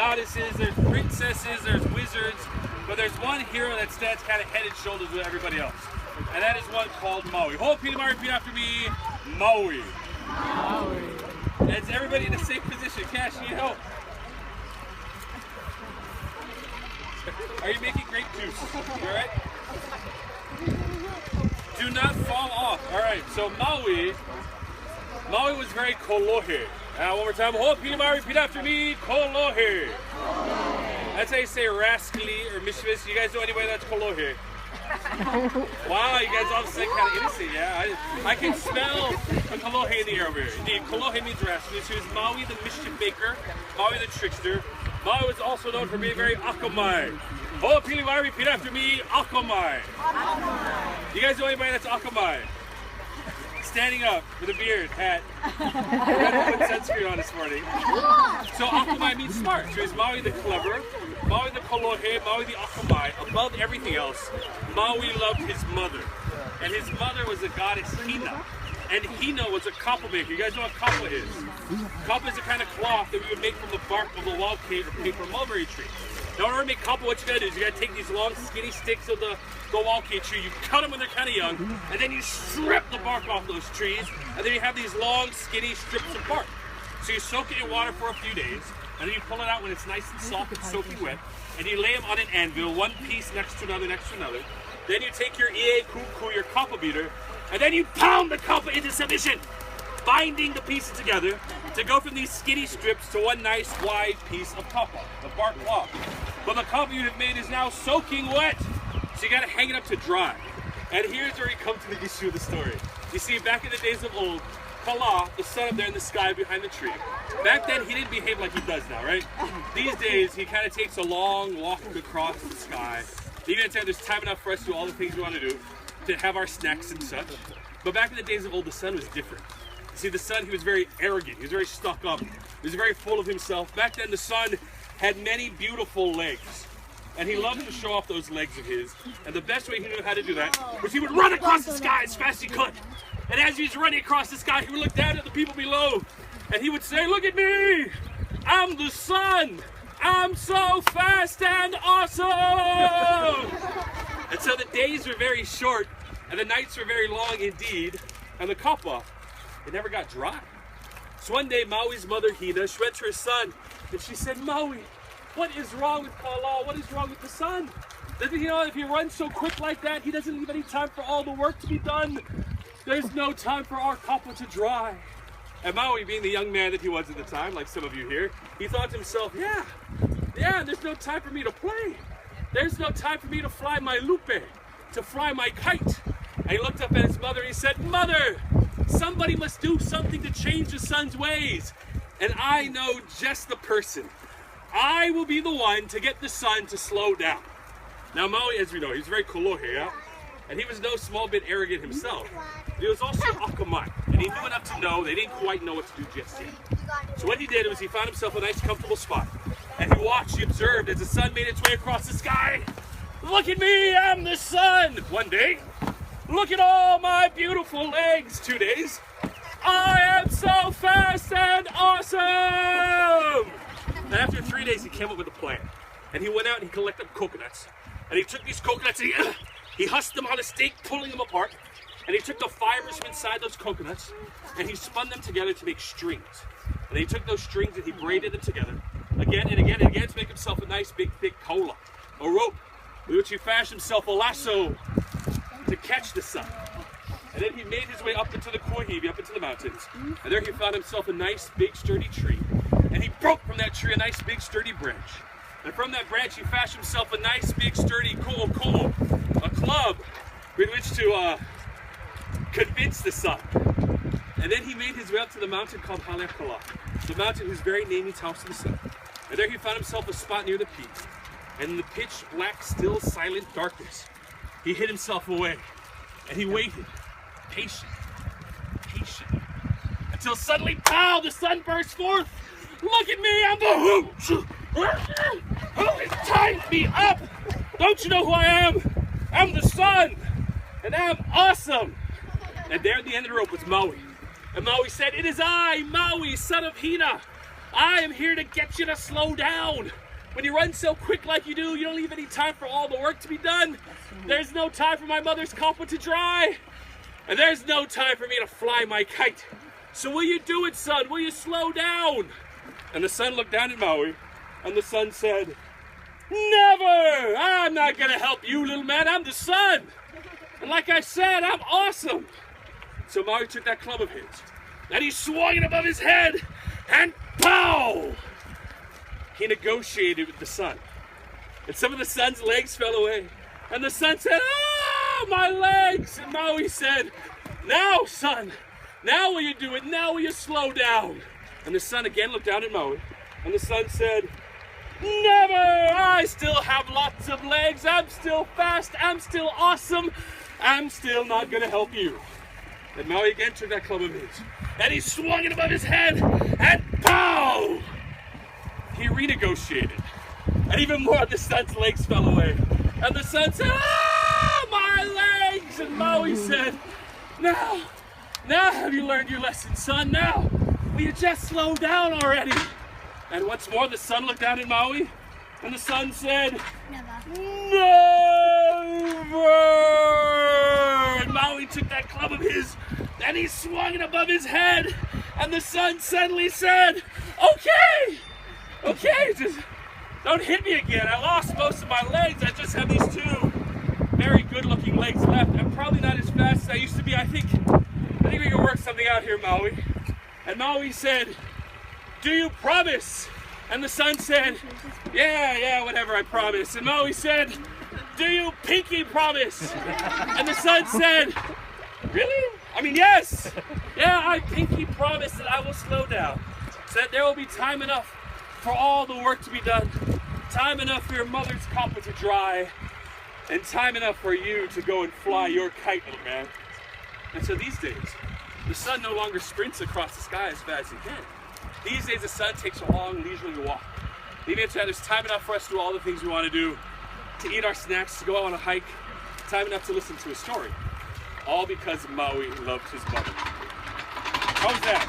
goddesses, there's princesses, there's wizards, but there's one hero that stands kind of head and shoulders with everybody else. And that is one called Maui. Repeat after me, Maui. Maui. That's everybody in the same position. Cash, need help? Are you making grape juice? You alright? Do not fall off. Alright, so Maui was very kolohe. One more time. Repeat after me, kolohe. That's how you say rascally or mischievous. You guys know anybody that's kolohe? Wow, you guys all sound kind of innocent, yeah? I can smell a kolohe in the air over here. Indeed, kolohe means rascally. She was Maui the mischief maker, Maui the trickster. Maui was also known for being very akamai. Repeat after me, akamai. You guys know anybody that's akamai? Standing up with a beard, hat. I had to put sunscreen on this morning. So akamai means smart. So he's Maui the clever, Maui the kolohe, Maui the akamai. Above everything else, Maui loved his mother. And his mother was the goddess Hina. And Hina was a kapa maker. You guys know what kapa is? Kapa is a kind of cloth that we would make from the bark of the wild cane or paper mulberry tree. Now in order to make kapa, what you gotta do is you gotta take these long skinny sticks of the wild cane tree, you cut them when they're kind of young, and then you strip the bark off those trees, and then you have these long skinny strips of bark. So you soak it in water for a few days, and then you pull it out when it's nice and soft and soaking wet, and you lay them on an anvil, one piece next to another, next to another. Then you take your ie kuku, your kapa beater, and then you pound the kapa into submission, binding the pieces together to go from these skinny strips to one nice wide piece of kapa, the bark cloth. But the kapa you have made is now soaking wet, so you gotta hang it up to dry. And here's where you come to the issue of the story. You see, back in the days of old, Kala, the sun up there in the sky behind the tree, back then he didn't behave like he does now, right? These days, he kind of takes a long walk across the sky. Even at there's time enough for us to do all the things we want to do, to have our snacks and such. But back in the days of old, the sun was different. You see, the sun, he was very arrogant. He was very stuck up. He was very full of himself. Back then, the sun had many beautiful legs. And he loved to show off those legs of his. And the best way he knew how to do that was he would run across the sky as fast as he could. And as he was running across the sky, he would look down at the people below. And he would say, "Look at me! I'm the sun! I'm so fast and awesome!" And so the days were very short, and the nights were very long indeed. And the kapa, it never got dry. So one day, Maui's mother, Hina, she went to her son, and she said, "Maui, what is wrong with Kala? What is wrong with the sun? Doesn't he know if he runs so quick like that, he doesn't leave any time for all the work to be done? There's no time for our kapa to dry." And Maui, being the young man that he was at the time, like some of you here, he thought to himself, yeah, there's no time for me to play. There's no time for me to fly my lupe, to fly my kite. And he looked up at his mother and he said, "Mother, somebody must do something to change the sun's ways. And I know just the person. I will be the one to get the sun to slow down." Now Maui, as we know, he's very kolohe, yeah? And he was no small bit arrogant himself. He was also akamai, and he knew enough to know they didn't quite know what to do just yet. So what he did was he found himself a nice comfortable spot, and he watched, he observed as the sun made its way across the sky. "Look at me, I'm the sun!" One day. "Look at all my beautiful legs." 2 days. "I am so fast and awesome!" And after 3 days, he came up with a plan. And he went out and he collected coconuts. And he took these coconuts and he husked them on a stake, pulling them apart. And he took the fibers from inside those coconuts and he spun them together to make strings. And he took those strings and he braided them together again and again and again to make himself a nice big thick kola, a rope, with which he fashioned himself a lasso to catch the sun. And then he made his way up into the Kuahivi, up into the mountains. And there he found himself a nice big sturdy tree. And he broke from that tree a nice big sturdy branch. And from that branch he fashioned himself a nice big sturdy ko'o, a club with which to convince the sun. And then he made his way up to the mountain called Halekala, the mountain whose very name means house of the sun. And there he found himself a spot near the peak. And in the pitch black, still, silent darkness, he hid himself away. And he waited, patient, until suddenly, pow, the sun burst forth. "Look at me, I'm the who is tying me up? Don't you know who I am? I'm the sun, and I'm awesome." And there at the end of the rope was Maui. And Maui said, "It is I, Maui, son of Hina. I am here to get you to slow down. When you run so quick like you do, you don't leave any time for all the work to be done. There's no time for my mother's kappa to dry. And there's no time for me to fly my kite. So will you do it, son? Will you slow down? And the son looked down at Maui, and the son said, never! I'm not gonna help you, little man. I'm the sun. And like I said, I'm awesome. So Maui took that club of his, and he swung it above his head, and pow! He negotiated with the sun. And some of the sun's legs fell away. And the sun said, ah, my legs! And Maui said, now, son, now will you do it? Now will you slow down? And the sun again looked down at Maui, and the sun said, never! I still have lots of legs. I'm still fast. I'm still awesome. I'm still not gonna help you. And Maui again took that club of his, and he swung it above his head, and pow! He renegotiated, and even more of the sun's legs fell away. And the sun said, ah, my legs! And Maui said, now have you learned your lesson, son? Now, will you just slow down already? And once more, the sun looked down at Maui, and the sun said, never! And Maui took that club of his, and he swung it above his head, and the sun suddenly said, okay, just don't hit me again. I lost most of my legs. I just have these two very good-looking legs left. I'm probably not as fast as I used to be. I think we can work something out here, Maui. And Maui said, do you promise? And the sun said, yeah, whatever, I promise. And Maui said, do you pinky promise? And the sun said, really? I mean, yes. Yeah, I pinky promise that I will slow down, so that there will be time enough for all the work to be done, time enough for your mother's kappa to dry, and time enough for you to go and fly your kite, little man. And so these days, the sun no longer sprints across the sky as fast as he can. These days, the sun takes a long, leisurely walk. Leaving it so that there's time enough for us to do all the things we want to do, to eat our snacks, to go out on a hike, time enough to listen to a story. All because Maui loved his mother. How's that?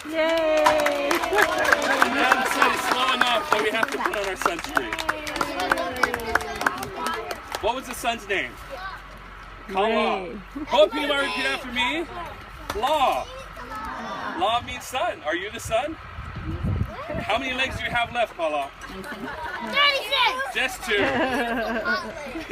Yay! Now the sun is slow enough that we have to put on our sunscreen. What was the sun's name? Kala. Hope you repeat after me. La. La means sun. Are you the sun? How many legs do you have left, Kala? 36! Just two.